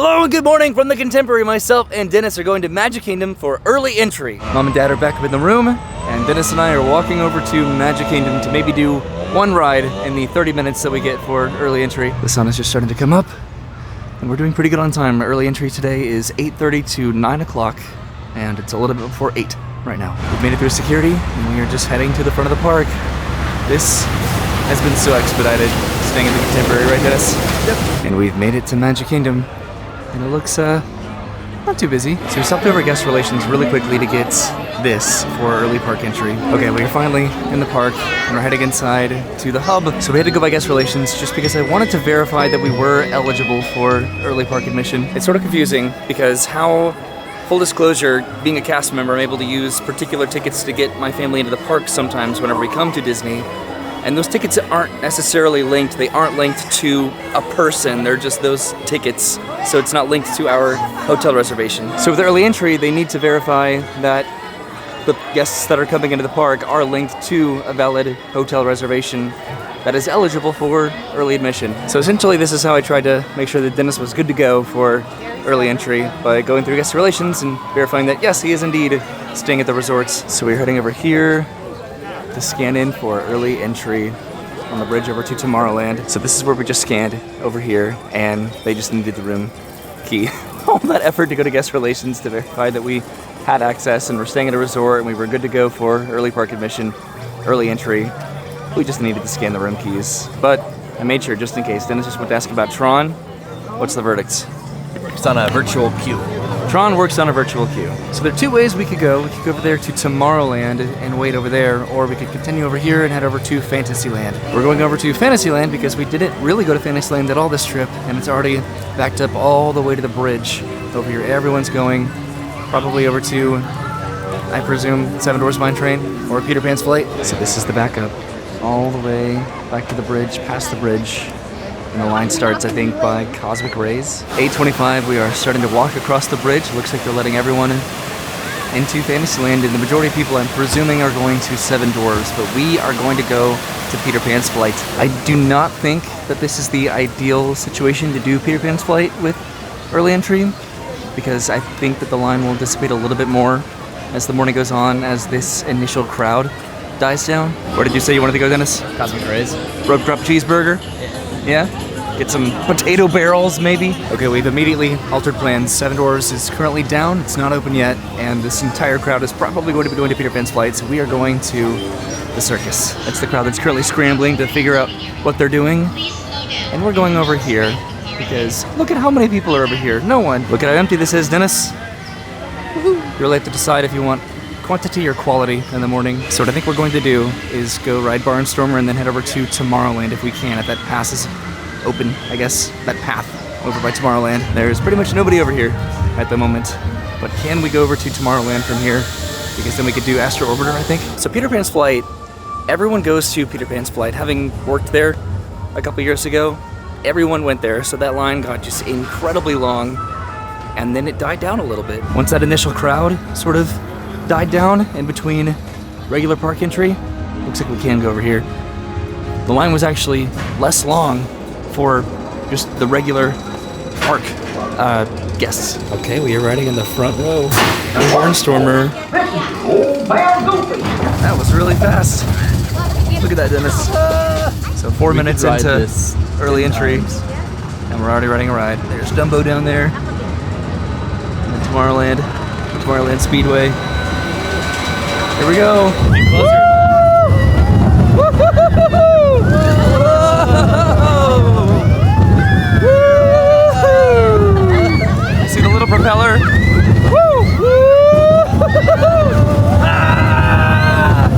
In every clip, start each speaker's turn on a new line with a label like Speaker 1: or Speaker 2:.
Speaker 1: Hello and good morning from the Contemporary. Myself and Dennis are going to Magic Kingdom for early entry. Mom and Dad are back up in the room, and Dennis and I are walking over to Magic Kingdom to maybe do one ride in the 30 minutes that we get for early entry. The sun is just starting to come up, and we're doing pretty good on time. Early entry today is 8:30 to 9 o'clock, and it's a little bit before 8 right now. We've made it through security, and we are just heading to the front of the park. This has been so expedited, staying at the Contemporary, right, Dennis? Yep. And we've made it to Magic Kingdom, and it looks not too busy. So we stopped over at guest relations really quickly to get this for early park entry. Okay, we're finally in the park, and we're heading inside to the hub. So we had to go by guest relations just because I wanted to verify that we were eligible for early park admission. It's sort of confusing because full disclosure, being a cast member, I'm able to use particular tickets to get my family into the park sometimes whenever we come to Disney. And those tickets aren't necessarily linked. They aren't linked to a person. They're just those tickets. So it's not linked to our hotel reservation. So with early entry, they need to verify that the guests that are coming into the park are linked to a valid hotel reservation that is eligible for early admission. So essentially, this is how I tried to make sure that Dennis was good to go for early entry, by going through guest relations and verifying that yes, he is indeed staying at the resorts. So we're heading over here to scan in for early entry on the bridge over to Tomorrowland. So this is where we just scanned over here, and they just needed the room key. All that effort to go to guest relations to verify that we had access and we're staying at a resort and we were good to go for early park admission, early entry. We just needed to scan the room keys. But I made sure just in case. Dennis just went to ask about Tron. What's the verdict?
Speaker 2: It's on a virtual queue.
Speaker 1: Tron works on a virtual queue. So there are two ways we could go. We could go over there to Tomorrowland and wait over there, or we could continue over here and head over to Fantasyland. We're going over to Fantasyland because we didn't really go to Fantasyland at all this trip, and it's already backed up all the way to the bridge over here. Everyone's going probably over to, I presume, Seven Dwarfs Mine Train or Peter Pan's Flight. So this is the backup all the way back to the bridge, past the bridge. And the line starts, I think, by Cosmic Rays. 8:25, we are starting to walk across the bridge. Looks like they're letting everyone into Fantasyland, and the majority of people, I'm presuming, are going to Seven Dwarfs, but we are going to go to Peter Pan's Flight. I do not think that this is the ideal situation to do Peter Pan's Flight with early entry, because I think that the line will dissipate a little bit more as the morning goes on, as this initial crowd dies down. Where did you say you wanted to go, Dennis?
Speaker 2: Cosmic Rays.
Speaker 1: Road Crop Cheeseburger? Yeah? Get some potato barrels, maybe? Okay, we've immediately altered plans. Seven Dwarfs is currently down, it's not open yet, and this entire crowd is probably going to be going to Peter Pan's Flight, so we are going to the circus. That's the crowd that's currently scrambling to figure out what they're doing. And we're going over here, because look at how many people are over here. No one. Look at how empty this is, Dennis. Woohoo. You really have to decide if you want quantity or quality in the morning. So what I think we're going to do is go ride Barnstormer and then head over to Tomorrowland if we can, if that pass is open, I guess, that path over by Tomorrowland. There's pretty much nobody over here at the moment, but can we go over to Tomorrowland from here? Because then we could do Astro Orbiter, I think. So Peter Pan's Flight, everyone goes to Peter Pan's Flight. Having worked there a couple years ago, everyone went there, so that line got just incredibly long, and then it died down a little bit. Once that initial crowd sort of died down in between regular park entry, looks like we can go over here. The line was actually less long for just the regular park guests. Okay, we are riding in the front row. Barnstormer. That was really fast. Look at that, Dennis. So 4 minutes into this early entry, and we're already riding a ride. There's Dumbo down there. And then Tomorrowland Speedway. Here we go. Closer. See the little propeller? Ah!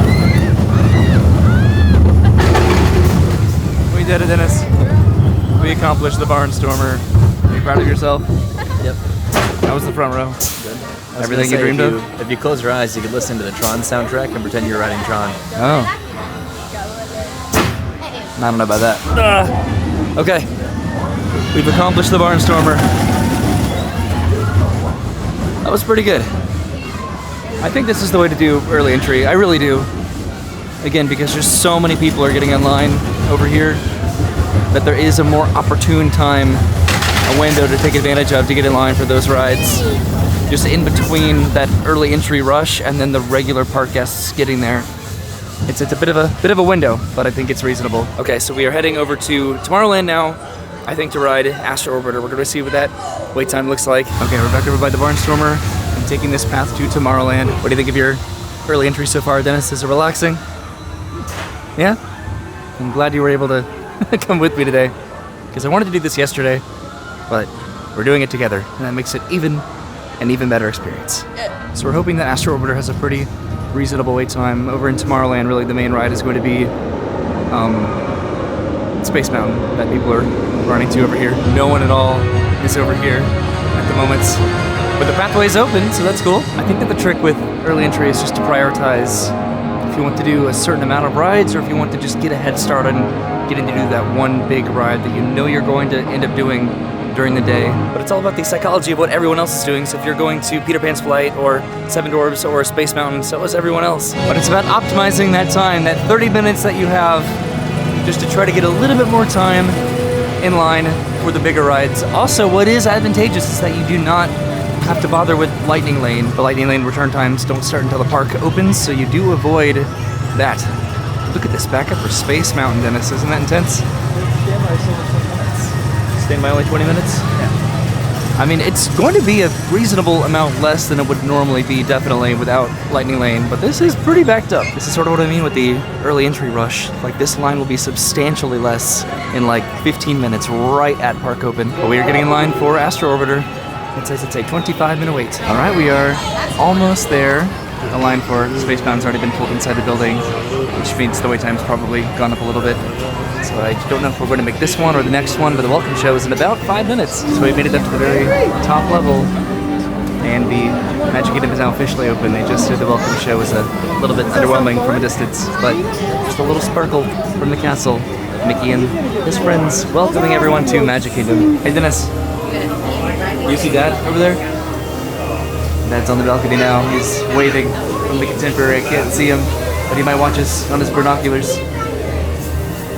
Speaker 1: We did it, Dennis. We accomplished the Barnstormer. Are you proud of yourself?
Speaker 2: Yep.
Speaker 1: That was the front row.
Speaker 2: Good.
Speaker 1: Everything you dreamed of?
Speaker 2: If you close your eyes, you could listen to the Tron soundtrack and pretend you're riding Tron.
Speaker 1: Oh. I don't know about that. Okay. We've accomplished the Barnstormer. That was pretty good. I think this is the way to do early entry. I really do. Again, because there's so many people are getting in line over here, that there is a more opportune time a window to take advantage of to get in line for those rides. Just in between that early entry rush and then the regular park guests getting there. It's a bit of a window, but I think it's reasonable. Okay, so we are heading over to Tomorrowland now, I think, to ride Astro Orbiter. We're gonna see what that wait time looks like. Okay, we're back over by the Barnstormer and taking this path to Tomorrowland. What do you think of your early entry so far, Dennis? Is it relaxing? Yeah? I'm glad you were able to come with me today, because I wanted to do this yesterday, but we're doing it together, and that makes it an even better experience. So we're hoping that Astro Orbiter has a pretty reasonable wait time. Over in Tomorrowland, really the main ride is going to be Space Mountain that people are running to over here. No one at all is over here at the moment, but the pathway is open, so that's cool. I think that the trick with early entry is just to prioritize if you want to do a certain amount of rides, or if you want to just get a head start on getting to do that one big ride that you know you're going to end up doing during the day. But it's all about the psychology of what everyone else is doing. So if you're going to Peter Pan's Flight or Seven Dwarfs or Space Mountain, so is everyone else. But it's about optimizing that time, that 30 minutes that you have, just to try to get a little bit more time in line for the bigger rides. Also, what is advantageous is that you do not have to bother with Lightning Lane. The Lightning Lane return times don't start until the park opens, so you do avoid that. Look at this backup for Space Mountain, Dennis. Isn't that intense? Stand by only 20 minutes? Yeah. I mean, it's going to be a reasonable amount less than it would normally be, definitely, without Lightning Lane, but this is pretty backed up. This is sort of what I mean with the early entry rush. Like, this line will be substantially less in like 15 minutes right at park open. But we are getting in line for Astro Orbiter. It says it's a 25-minute wait. All right, we are almost there. The line for Space Mountain's already been pulled inside the building, which means the wait time's probably gone up a little bit. So I don't know if we're going to make this one or the next one, but the welcome show is in about 5 minutes. So we made it up to the very top level, and the Magic Kingdom is now officially open. They just said the welcome show was a little bit underwhelming from a distance, but just a little sparkle from the castle. Mickey and his friends welcoming everyone to Magic Kingdom. Hey Dennis, you see Dad over there? Dad's on the balcony now. He's waving from the Contemporary. I can't see him, but he might watch us on his binoculars.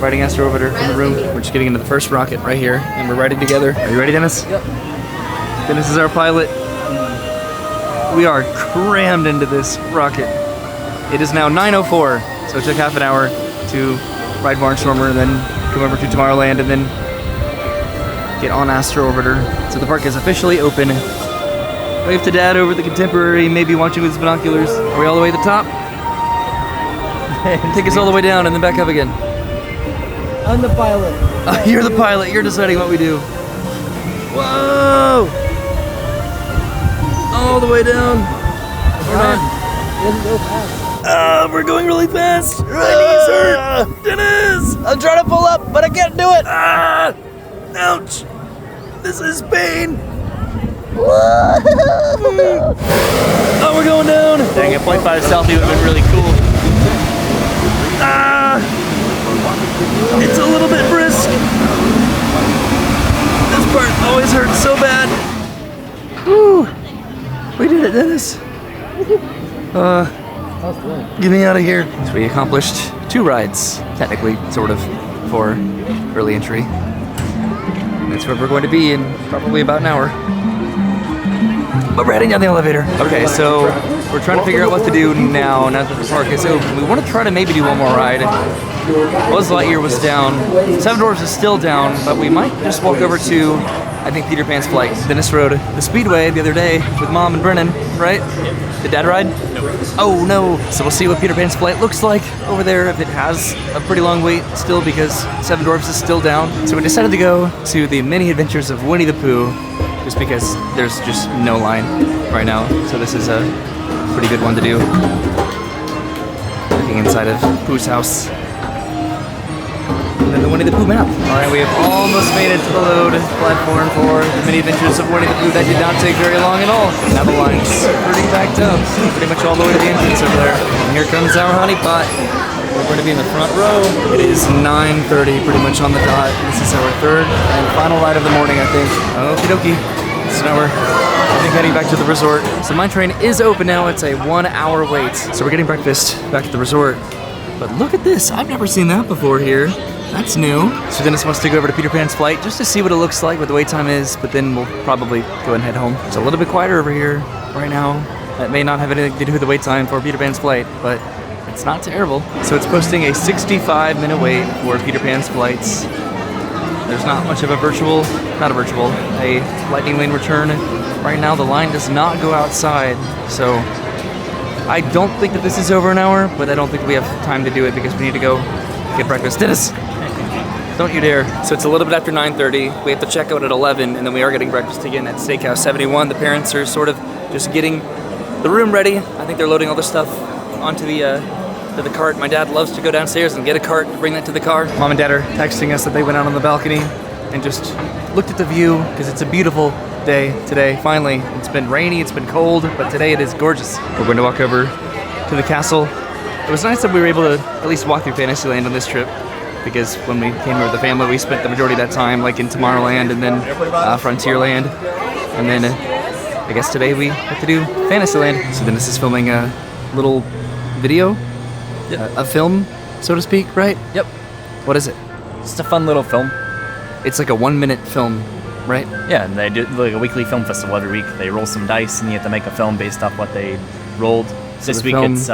Speaker 1: Riding Astro Orbiter from the room. We're just getting into the first rocket right here, and we're riding together. Are you ready, Dennis?
Speaker 2: Yep.
Speaker 1: Dennis is our pilot. We are crammed into this rocket. It is now 9:04, so it took half an hour to ride Barnstormer, and then come over to Tomorrowland, and then get on Astro Orbiter. So the park is officially open. Wave to Dad over the Contemporary, maybe watching with his binoculars. Are we all the way to the top? Take us all the way down and then back up again.
Speaker 3: I'm the pilot.
Speaker 1: You're the pilot. You're deciding what we do. Whoa! All the way down. Hold on.
Speaker 3: It doesn't go fast.
Speaker 1: We're going really fast. My knees hurt. Dennis!
Speaker 3: I'm trying to pull up, but I can't do it.
Speaker 1: Ouch! This is pain. Oh, we're going down.
Speaker 2: Dang, a 0.5 selfie would have been really cool.
Speaker 1: It's a little bit brisk. This part always hurts so bad. Woo! We did it, Dennis. Get me out of here. So we accomplished 2 rides, technically, sort of, for early entry. That's where we're going to be in probably about an hour. But we're heading down the elevator. Okay, so we're trying to figure out what to do now that the park is open. We want to try to maybe do one more ride. Buzz Lightyear was down. Seven Dwarfs is still down, but we might just walk over to, I think, Peter Pan's Flight. Dennis rode the Speedway the other day with Mom and Brennan, right? Did Dad ride? No. Oh no. So we'll see what Peter Pan's Flight looks like over there, if it has a pretty long wait still, because Seven Dwarfs is still down. So we decided to go to the Mini Adventures of Winnie the Pooh, just because there's just no line right now. So this is a pretty good one to do. Looking inside of Pooh's house. And then the Winnie the Pooh map. Alright, we have almost made it to the load platform for the Mini Adventures of Winnie the Pooh. That did not take very long at all. Now the line's pretty backed up. Pretty much all the way to the entrance over there. And here comes our honeypot. We're going to be in the front row. It is 9:30, pretty much on the dot. This is our third and final ride of the morning, I think. Okie dokie. So now we're, I think, heading back to the resort. So Mine Train is open now. It's a 1-hour wait. So we're getting breakfast back at the resort. But look at this. I've never seen that before here. That's new. So Dennis wants to go over to Peter Pan's flight just to see what it looks like, what the wait time is, but then we'll probably go ahead and head home. It's a little bit quieter over here right now. That may not have anything to do with the wait time for Peter Pan's flight, but it's not terrible. So it's posting a 65-minute wait for Peter Pan's flights. There's not much of a lightning lane return. Right now the line does not go outside, so I don't think that this is over an hour, but I don't think we have time to do it because we need to go get breakfast. Dennis, don't you dare. So it's a little bit after 9:30. We have to check out at 11, and then we are getting breakfast again at Steakhouse 71. The parents are sort of just getting the room ready. I think they're loading all their stuff onto the cart. My dad loves to go downstairs and get a cart to bring that to the car. Mom and Dad are texting us that they went out on the balcony and just looked at the view because it's a beautiful day today. Finally, it's been rainy, it's been cold, but today it is gorgeous. We're going to walk over to the castle. It was nice that we were able to at least walk through Fantasyland on this trip because when we came here with the family, we spent the majority of that time like in Tomorrowland and then Frontierland. And then I guess today we have to do Fantasyland. So then this is filming a little video. A film, so to speak, right?
Speaker 2: Yep.
Speaker 1: What is it?
Speaker 2: Just a fun little film.
Speaker 1: It's like a 1-minute film, right?
Speaker 2: Yeah, and they do like a weekly film festival every week. They roll some dice, and you have to make a film based off what they rolled.
Speaker 1: So
Speaker 2: this
Speaker 1: the
Speaker 2: week
Speaker 1: film,
Speaker 2: it's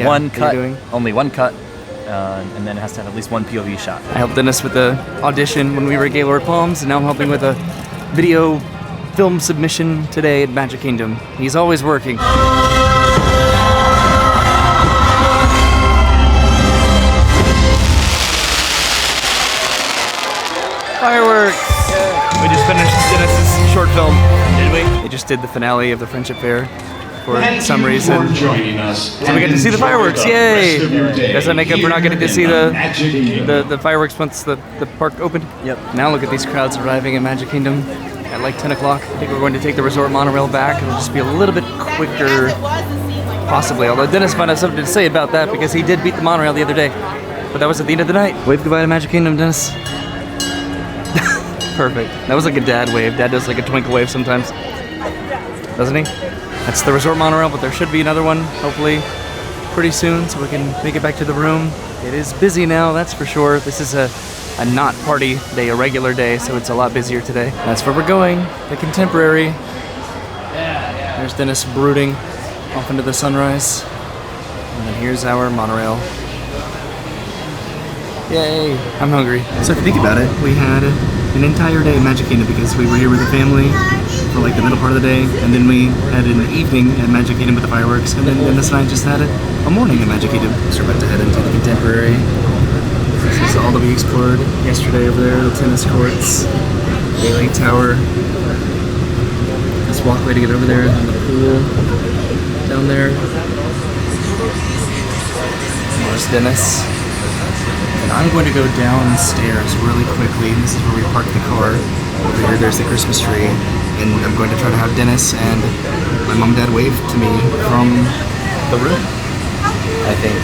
Speaker 2: one cut,
Speaker 1: doing?
Speaker 2: only one cut, and then it has to have at least one POV shot.
Speaker 1: I helped Dennis with the audition when we were at Gaylord Palms, and now I'm helping with a video film submission today at Magic Kingdom. He's always working. Fireworks! We just finished Dennis's short film. Did we? They just did the finale of the Friendship Fair for some reason. So we get to see the fireworks, yay! Does that make up for not getting to see the fireworks once the park opened?
Speaker 2: Yep.
Speaker 1: Now look at these crowds arriving in Magic Kingdom at like 10 o'clock. I think we're going to take the resort monorail back. It'll just be a little bit quicker, possibly. Although Dennis might have something to say about that because he did beat the monorail the other day. But that was at the end of the night. Wave goodbye to Magic Kingdom, Dennis. Perfect. That was like a dad wave. Dad does like a twinkle wave sometimes. Doesn't he? That's the resort monorail, but there should be another one, hopefully, pretty soon, so we can make it back to the room. It is busy now, that's for sure. This is a not party day, a regular day, so it's a lot busier today. That's where we're going, the Contemporary. There's Dennis brooding off into the sunrise. And then here's our monorail. Yay, I'm hungry. So if you think about it, we had an entire day at Magic Kingdom because we were here with the family for like the middle part of the day, and then we had an evening at Magic Kingdom with the fireworks, and then Dennis and I just had a morning at Magic Kingdom. So we're about to head into the Contemporary. This is all that we explored yesterday over there, the tennis courts, Bailey Tower, this walkway to get over there, and the pool down there. There's Dennis. And I'm going to go downstairs really quickly. This is where we parked the car. Over here, there's the Christmas tree. And I'm going to try to have Dennis and my mom and dad wave to me from the room, I think.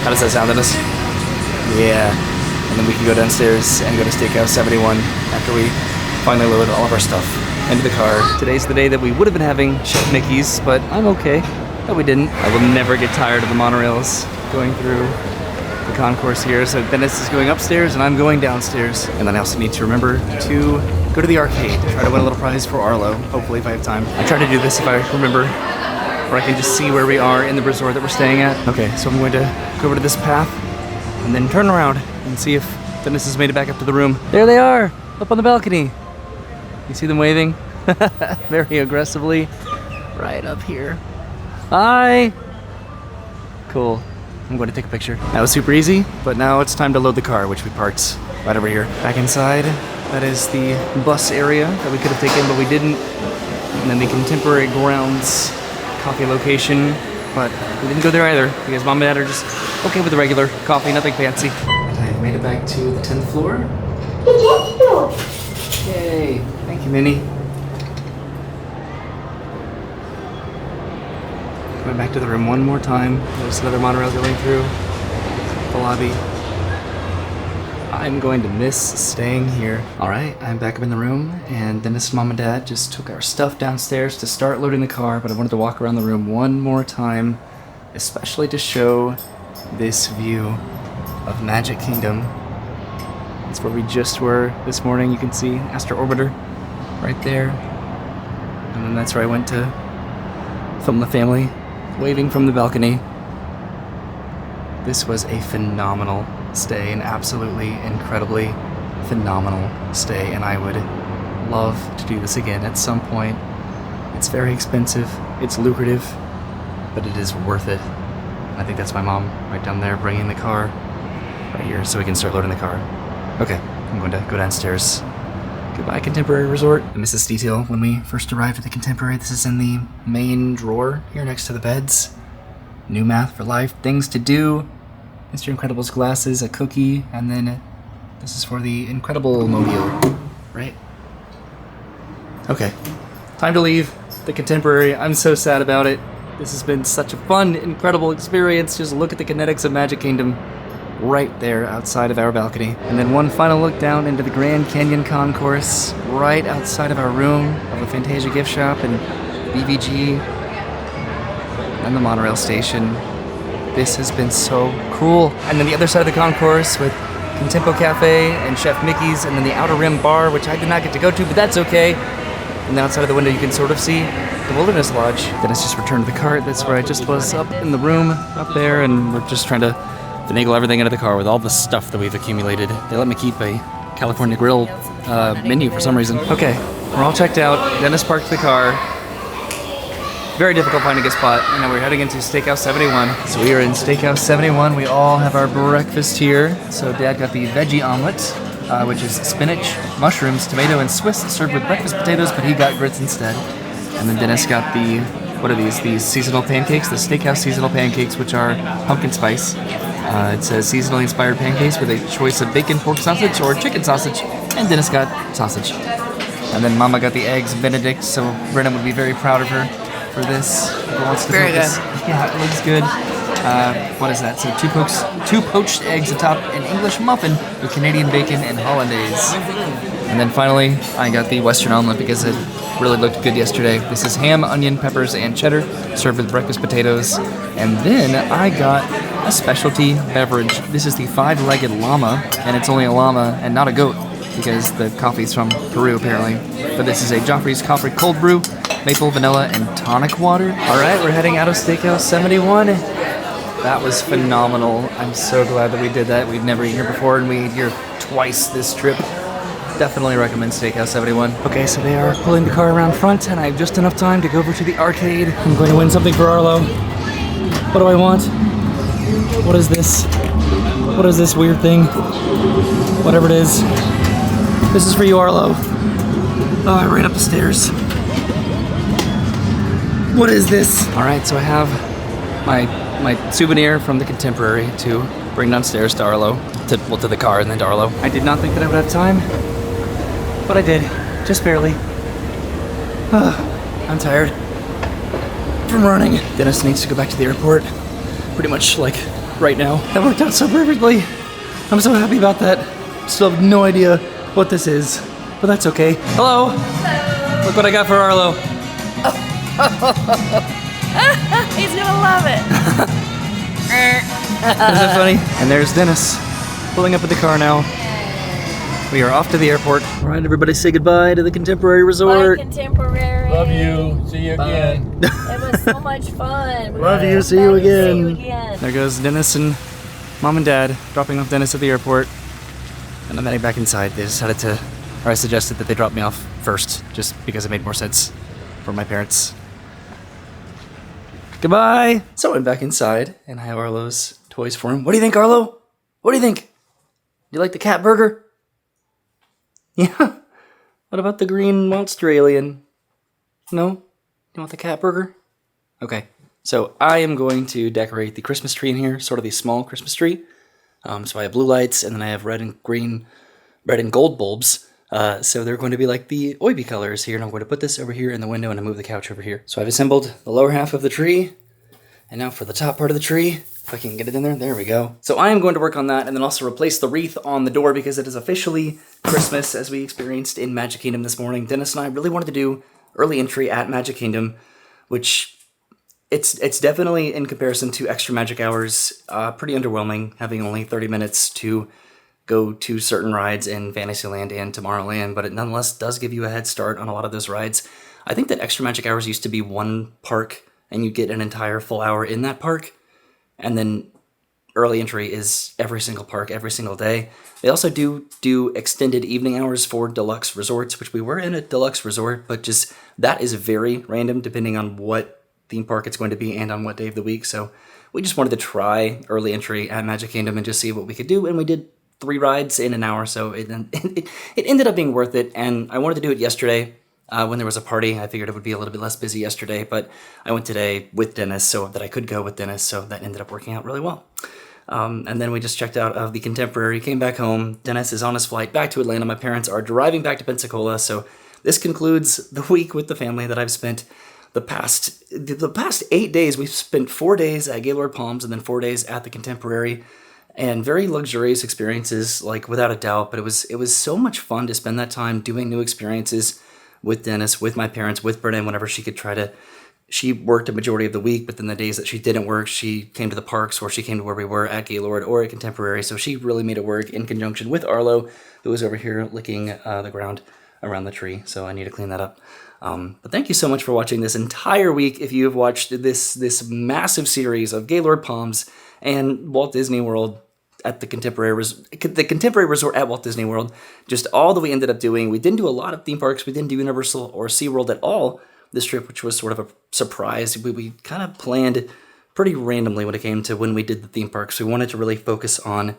Speaker 1: How does that sound, Dennis? Yeah. And then we can go downstairs and go to Steakhouse 71 after we finally load all of our stuff into the car. Today's the day that we would have been having Chef Mickey's, but I'm okay that we didn't. I will never get tired of the monorails going through the concourse here. So Dennis is going upstairs and I'm going downstairs. And then I also need to remember to go to the arcade to try to win a little prize for Arlo, hopefully if I have time. I try to do this if I remember, where I can just see where we are in the resort that we're staying at. Okay, so I'm going to go over to this path and then turn around and see if Dennis has made it back up to the room. There they are, up on the balcony. You see them waving? Very aggressively. Right up here. Hi! Cool. I'm going to take a picture. That was super easy, but now it's time to load the car, which we parked right over here. Back inside, that is the bus area that we could have taken, but we didn't. And then the Contemporary Grounds coffee location, but we didn't go there either because Mom and Dad are just okay with the regular coffee, nothing fancy. I made it back to the 10th floor. Yay! Thank you, Minnie. Going back to the room one more time. There's another monorail going through the lobby. I'm going to miss staying here. All right, I'm back up in the room, and Dennis, Mom, and Dad just took our stuff downstairs to start loading the car, but I wanted to walk around the room one more time, especially to show this view of Magic Kingdom That's where we just were this morning. You can see Astro Orbiter right there. And then that's where I went to film the family waving from the balcony. This was a phenomenal stay, an absolutely incredibly phenomenal stay, and I would love to do this again at some point. It's very expensive, it's lucrative, but it is worth it. I think that's my mom right down there bringing the car right here so we can start loading the car. Okay, I'm going to go downstairs. Goodbye, Contemporary Resort. I missed this detail when we first arrived at the Contemporary. This is in the main drawer here next to the beds. New Math for Life, things to do, Mr. Incredible's glasses, a cookie, and then this is for the Incredible Mobile, right? Okay, time to leave the Contemporary. I'm so sad about it. This has been such a fun, incredible experience. Just look at the kinetics of Magic Kingdom right there outside of our balcony. And then one final look down into the Grand Canyon Concourse right outside of our room of the Fantasia gift shop and BVG and the monorail station. This has been so cool. And then the other side of the concourse with Contempo Cafe and Chef Mickey's, and then the Outer Rim Bar, which I did not get to go to, but that's okay. And then outside of the window you can sort of see the Wilderness Lodge. Dennis just returned to the cart. That's where I just was, up in the room up there, and we're just trying to finagle everything into the car with all the stuff that we've accumulated. They let me keep a California Grill menu for some reason. Okay, we're all checked out. Dennis parked the car. Very difficult finding a spot, and now we're heading into Steakhouse 71. So we are in Steakhouse 71. We all have our breakfast here. So Dad got the veggie omelet, which is spinach, mushrooms, tomato, and Swiss served with breakfast potatoes, but he got grits instead. And then Dennis got the, what are these? These seasonal pancakes, the Steakhouse seasonal pancakes, which are pumpkin spice. It says seasonally inspired pancakes with a choice of bacon, pork sausage, or chicken sausage. And Dennis got sausage. And then Mama got the eggs Benedict, so Brennan would be very proud of her for this.
Speaker 4: Very good.
Speaker 1: Yeah, it looks good. What is that? So two poached eggs atop an English muffin with Canadian bacon and hollandaise. And then finally, I got the Western omelet because it really looked good yesterday. This is ham, onion, peppers, and cheddar, served with breakfast potatoes. And then I got a specialty beverage. This is the five-legged llama, and it's only a llama and not a goat because the coffee's from Peru apparently. But this is a Joffrey's Coffee Cold Brew, maple, vanilla, and tonic water. All right, we're heading out of Steakhouse 71. That was phenomenal. I'm so glad that we did that. We'd never eaten here before, and we ate here twice this trip. Definitely recommend Steakhouse 71. Okay, so they are pulling the car around front, and I have just enough time to go over to the arcade. I'm going to win something for Arlo. What do I want? What is this? What is this weird thing? Whatever it is. This is for you, Arlo. Oh, I ran up the stairs. What is this? All right, so I have my souvenir from the Contemporary to bring downstairs to Arlo, to the car and then to Arlo. I did not think that I would have time, but I did, just barely. I'm tired from running. Dennis needs to go back to the airport, pretty much like right now. That worked out so perfectly. I'm so happy about that. Still have no idea what this is, but that's okay. Hello. Hello. Look what I got for Arlo.
Speaker 4: He's gonna love it.
Speaker 1: Isn't that funny? And there's Dennis pulling up at the car now. We are off to the airport. All right, everybody say goodbye to the Contemporary Resort.
Speaker 4: Bye, Contemporary.
Speaker 3: Love you. See you again.
Speaker 4: It was so much fun.
Speaker 3: Love you. See you again.
Speaker 1: There goes Dennis and Mom and Dad dropping off Dennis at the airport. And I'm heading back inside. They decided to, or I suggested that they drop me off first, just because it made more sense for my parents. Goodbye. So I'm back inside, and I have Arlo's toys for him. What do you think, Arlo? What do you think? Do you like the cat burger? Yeah. What about the green monster alien? No? You want the cat burger? Okay. So I am going to decorate the Christmas tree in here, sort of the small Christmas tree. So I have blue lights, and then I have red and gold bulbs. So they're going to be like the oyby colors here, and I'm going to put this over here in the window and I move the couch over here. So I've assembled the lower half of the tree, and now for the top part of the tree, if I can get it in there we go. So I am going to work on that and then also replace the wreath on the door because it is officially Christmas as we experienced in Magic Kingdom this morning. Dennis and I really wanted to do early entry at Magic Kingdom, which it's definitely, in comparison to extra magic hours, pretty underwhelming, having only 30 minutes to go to certain rides in Fantasyland and Tomorrowland, but it nonetheless does give you a head start on a lot of those rides. I think that Extra Magic Hours used to be one park, and you get an entire full hour in that park, and then early entry is every single park, every single day. They also do extended evening hours for deluxe resorts, which we were in a deluxe resort, but just that is very random depending on what theme park it's going to be and on what day of the week. So we just wanted to try early entry at Magic Kingdom and just see what we could do, and we did 3 rides in an hour, so it ended up being worth it. And I wanted to do it yesterday when there was a party. I figured it would be a little bit less busy yesterday, but I went today with Dennis so that I could go with Dennis, so that ended up working out really well. And then we just checked out of the Contemporary, came back home. Dennis is on his flight back to Atlanta. My parents are driving back to Pensacola, so this concludes the week with the family that I've spent the past 8 days. We've spent 4 days at Gaylord Palms and then 4 days at the Contemporary, and very luxurious experiences, like without a doubt. But it was so much fun to spend that time doing new experiences with Dennis, with my parents, with Brennan whenever she could try to. She worked a majority of the week, but then the days that she didn't work, she came to the parks or she came to where we were at Gaylord or at Contemporary. So she really made it work in conjunction with Arlo, who was over here licking the ground around the tree. So I need to clean that up. But thank you so much for watching this entire week. If you have watched this massive series of Gaylord Palms and Walt Disney World at the Contemporary Resort at Walt Disney World, just all that we ended up doing. We didn't do a lot of theme parks. We didn't do Universal or SeaWorld at all this trip, which was sort of a surprise. We kind of planned pretty randomly when it came to when we did the theme parks. We wanted to really focus on,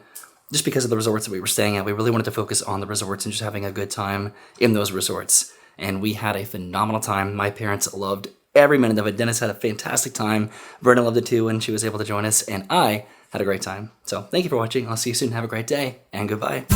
Speaker 1: just because of the resorts that we were staying at, we really wanted to focus on the resorts and just having a good time in those resorts. And we had a phenomenal time. My parents loved every minute of it. Dennis had a fantastic time. Verna loved it too, and she was able to join us. And I had a great time. So thank you for watching. I'll see you soon. Have a great day, and goodbye.